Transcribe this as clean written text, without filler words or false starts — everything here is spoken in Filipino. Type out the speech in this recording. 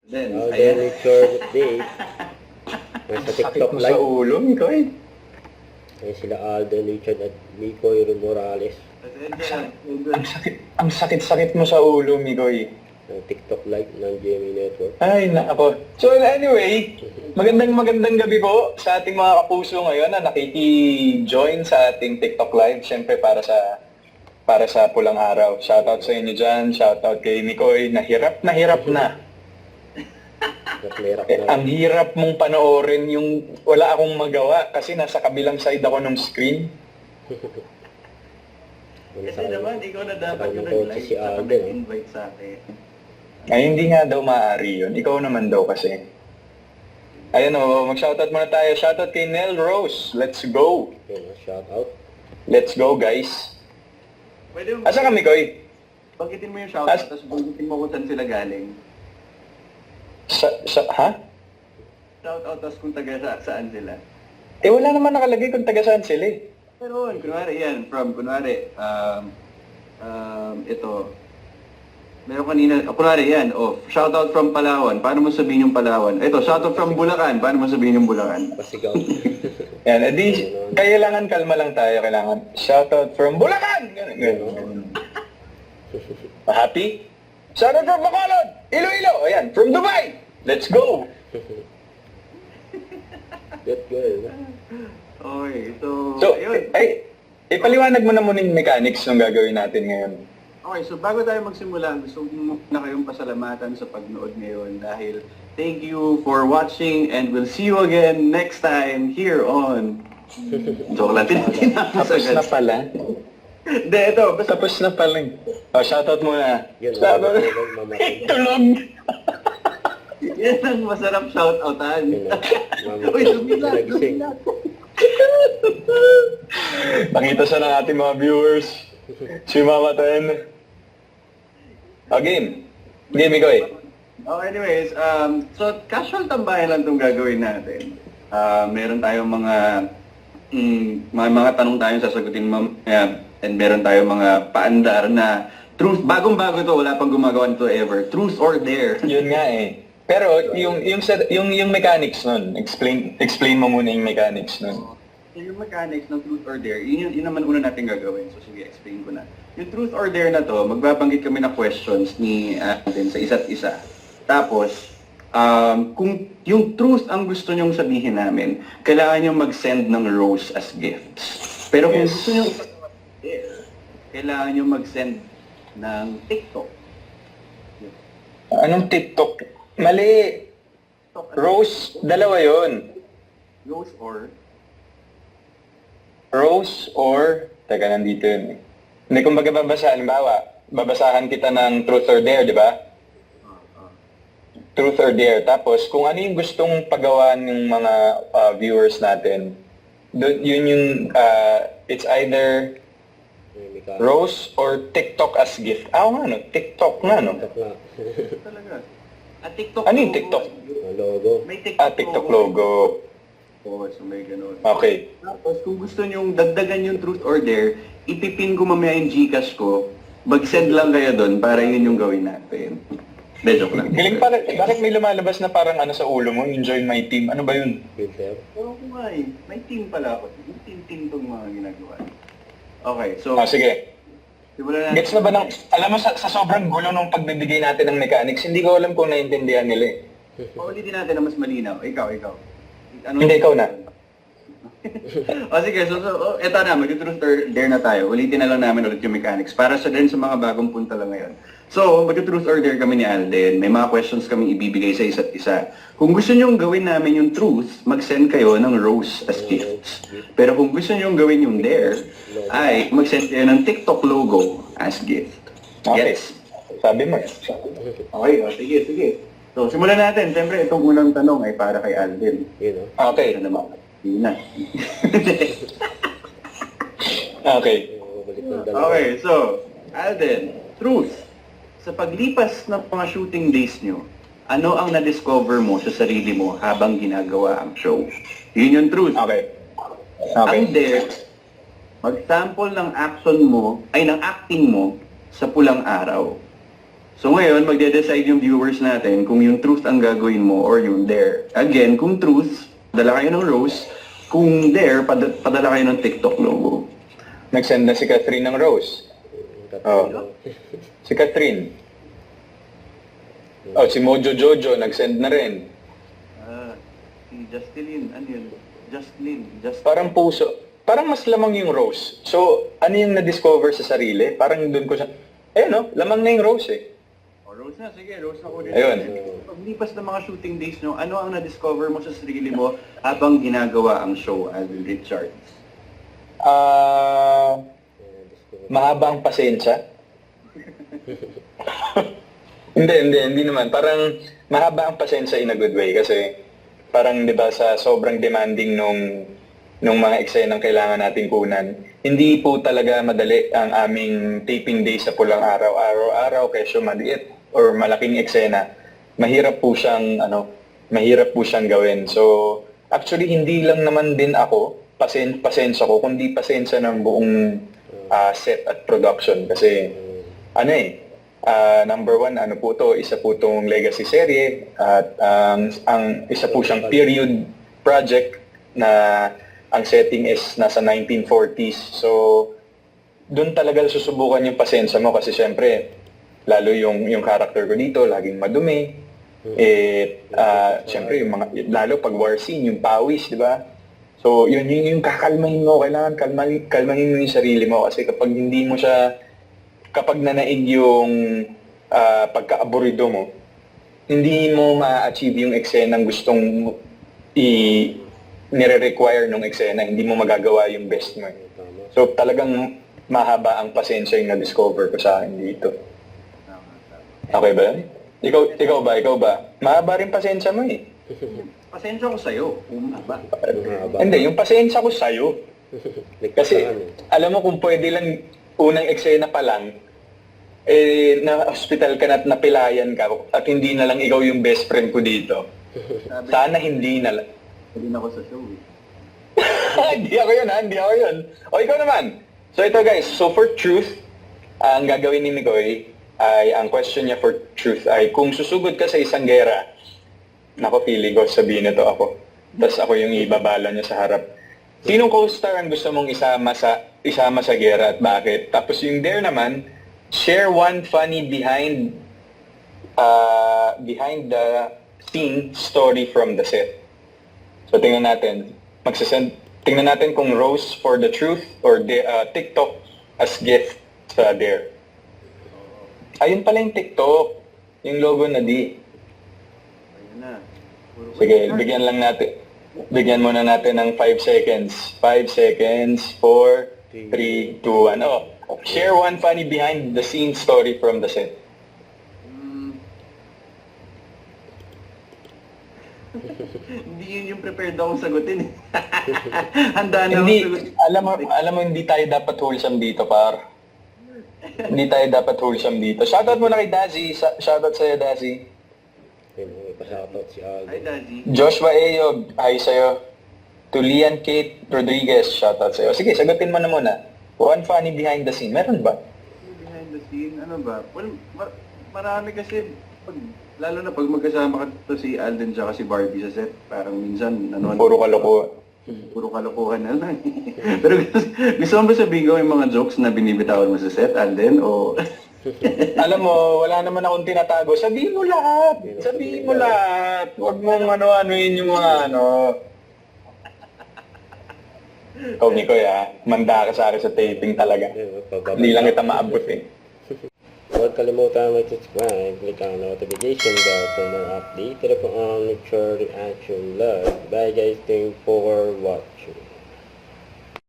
Then, Alden ayan. Richard update. Nasa Sakit TikTok mo sa live. ulo, Mikoy. Ayan sila Alden Richard at Mikoy Morales. Ang sakit mo sa ulo, Mikoy. Ng TikTok live ng GMA Network. Ay, nako. So anyway, magandang gabi po sa ating mga kapuso ngayon na nakiki-join sa ating TikTok live. Siyempre para sa pulang araw. Shoutout sa inyo dyan. Shoutout kay Mikoy. Nahirap na. Naklirap na. Ang hirap mong panoorin yung wala akong magawa kasi nasa kabilang side ako ng screen. Kasi naman, ikaw na dapat yung Sakal ng kotse nag-like si sa Alden, oh. nag-invite sa akin. Ay, hindi nga daw maaari yun. Ikaw naman daw kasi. Ayan o, mag-shoutout muna tayo. Shoutout kay Nell Rose. Let's go. Ayan, shout out. Let's go, guys. Pwede mo, Asa kami, Koy? banggitin mo yung shoutout, tapos banggitin mo kung saan sila galing. Ha? Shoutout, tapos kung saan sila. Eh, wala naman nakalagay kung taga saan sila eh. Pero, kunwari yan, ito, meron kanina, kunwari yan, shoutout from Palawan, paano mo sabihin yung Palawan? Ito, shoutout from Bulacan, paano mo sabihin yung Bulacan? Pasigaw. Yan, edi, kailangan kalma lang tayo. Kailangan, shoutout from Bulacan! Ganun. Happy? Shoutout from Bacolod! Iloilo! Ayan, from Dubai! Let's go! Good. Okay, So, ayun. ipaliwanag mo na muna yung mechanics ng gagawin natin ngayon. Okay, so bago tayo magsimula, gusto ko na kayong pasalamatan sa pagnood ngayon dahil thank you for watching and we'll see you again next time here on... Joke lang, Tapos na pala. Hindi, ito, basta Tapos na pala. Oh, shoutout muna. Yun, Shoutout. mamatay. Tulog! yan ang masarap shoutoutan. Yun, Uy, dumilat, nagising. dumilat. Nakita siya ng ating mga viewers. Si Mama Ten. Game, ikaw eh. Oh, anyways, so casual tambayan lang itong gagawin natin. Meron tayong mga tanong tayong sasagutin, and meron tayong mga paandar na truth, bagong-bago ito, wala pang gumagawa nito ever. Truth or dare. Yun nga eh. Pero yung mechanics nun, explain mo muna yung mechanics nun. So, yung mechanics ng truth or dare, yun naman una natin gagawin. So sige, explain ko na. Yung truth or dare na to, magbabanggit kami ng questions ni Alden sa isa't isa. Tapos, kung yung truth ang gusto nyong sabihin namin, kailangan nyo mag-send ng rose as gifts. Pero kung gusto nyo kailangan nyo mag-send ng TikTok. Anong TikTok? Mali. Rose, dalawa yon. Rose or... Teka, nandito yun eh. Hindi, kung babasahan kita ng truth or dare, di ba? Truth or dare. Tapos, kung ano yung gustong pagawa ng mga viewers natin, yun yung, it's either rose or TikTok as gift. Nga no, TikTok nga no. TikTok nga. Talaga. At TikTok Ano yung TikTok? Ang logo. May TikTok, TikTok logo. Oo, so may ganun. Okay. Tapos kung gusto nyong dagdagan yung truth or dare, ipipin ko mamaya yung Gcash ko, mag-send lang kayo doon para yun yung gawin natin. De, joke lang. Galing pa, bakit may lumalabas na parang ano sa ulo mo? Enjoy my team. Ano ba yun? Filter. Oo ko nga eh. May team pala ako. Yung team tong mga ginagawa. Okay, so... Sige. simulan natin. Gets na ba ng... Alam mo, sa sobrang gulo ng pagbibigay natin ng mechanics, hindi ko alam kung naiintindihan nila eh. Paulitin natin na mas malinaw. Ikaw. Ano Hindi, ikaw na. Sige, so eto na, mag-truth or dare na tayo. Ulitin na lang namin ulit yung mechanics para sa mga bagong punta lang ngayon. So, mag-truth or dare kami ni Alden. May mga questions kami ibibigay sa isa't isa. Kung gusto nyong gawin namin yung truth, mag-send kayo ng rose as gifts. Pero kung gusto nyong gawin yung dare, ay mag-send kayo ng TikTok logo as gift. Okay. Yes. Sabi mo. Okay, sige. So, simulan natin. Siyempre, itong unang tanong ay para kay Alden. Yun o. Okay. Ano naman? Hindi na. Okay. Balik ng dalawa. Okay, so, Alden, truth. Sa paglipas ng mga shooting days nyo, ano ang na-discover mo sa sarili mo habang ginagawa ang show? Yun yung truth. Okay. Ang dare, mag-sample ng action mo, ay ng acting mo sa pulang araw. So ngayon, magde-decide yung viewers natin kung yung truth ang gagawin mo or yung dare. Again, kung truth, padala kayo ng rose. Kung dare, padala kayo ng TikTok logo. Nag-send na si Catherine ng rose. Oh. Si Catherine. Oh, si Mojo Jojo, nag-send na rin. Si Justin, ano yun? Justin. Parang puso. Parang mas lamang yung rose. So, ano yung na-discover sa sarili? Parang doon ko siya, no? Lamang na yung rose eh. Rose na, sige, rose na ulit. Ayun. Paglipas ng mga shooting days nyo, ano ang na-discover mo sa sarili mo habang ginagawa ang show, Alvin Richards? Mahaba ang pasensya. Hindi naman. Parang mahaba ang pasensya in a good way kasi parang 'di ba sa sobrang demanding nung mga eksenang kailangan nating kunan. Hindi po talaga madali ang aming taping day sa Pulang Araw. Araw-araw kesyo maliit or malaking eksena. Mahirap po siyang gawin. So, actually hindi lang naman din ako pasensya ko kundi pasensya ng buong set at production kasi number one, isa po itong legacy serye at ang isa po siyang period project na ang setting is nasa 1940s. So, doon talaga susubukan yung pasensya mo kasi syempre, lalo yung character ko dito, laging madumi. Syempre, lalo pag war scene, yung pawis, di ba? So, yun yung kakalmahin mo. Kailangan kalmahin mo yung sarili mo kasi kapag hindi mo siya kapag nanaig yung pagka-aburido mo, hindi mo ma-achieve yung eksenang gustong nire-require ng eksena, hindi mo magagawa yung best mo. So talagang mahaba ang pasensya yung na-discover ko sa akin dito. Okay ba? Ikaw ba? Mahaba rin pasensya mo eh. Pasensya ko sa'yo. Mahaba. Hindi, yung pasensya ko sa'yo. Kasi alam mo kung pwede lang unang eksena pa lang, na-hospital ka na at napilayan ka at hindi na lang ikaw yung best friend ko dito. Sana hindi na lang. Hindi na ako sa show eh. Hindi ako yun. O ikaw naman. So ito guys, so for truth, ang gagawin ni Mikoy ay, ang question niya for truth ay, kung susugod ka sa isang gera, nako feeling ko sabihin nito ako, tapos ako yung ibabala niya sa harap. Sinong co-star ang gusto mong isama sa gera at bakit? Tapos yung dare naman, share one funny behind the scene story from the set. So tingnan natin. Tingnan natin kung Rose for the truth or TikTok as gift sa dare. Ayun pala yung TikTok. Yung logo na di. Ayun na. Sige, bigyan muna natin ng 5 seconds. 5 seconds, 4, 3, 2, 1. Oh, share one funny behind the scenes story from the set. Hindi yun yung prepared akong sagutin. Handa na Hindi, akong sagutin. alam mo hindi tayo dapat wholesome dito, par. Hindi tayo dapat wholesome dito. Shoutout muna kay Dazzy. Shoutout sa'yo, Dazzy. Ipashoutout si Hi, Alden. Daddy. Joshua Eyog, hi sa'yo. To Lian Kate Rodriguez, shoutout sa'yo. Sige, sagutin mo na muna. One funny behind the scene. Meron ba? Behind the scene, ano ba? Well, marami kasi, lalo na pag magkasama ka to si Alden tsaka si Barbie sa set, parang minsan, Puro kaloko. Puro kalokohan na lang. Pero gusto mo ba sabihin ko yung mga jokes na binibitawan mo sa set, Alden? O... Alam mo, wala naman akong tinatago. Sabihin mo lahat. Huwag mong ano-anuin yung mga Ikaw, Nicoy, manda ka sa akin sa taping talaga. Hindi lang kita maabot eh. Huwag kalimutan mag-subscribe, click ang notification bell for more update. Ito po ang Nature Reaction Vlog. Bye guys, thank you for watching.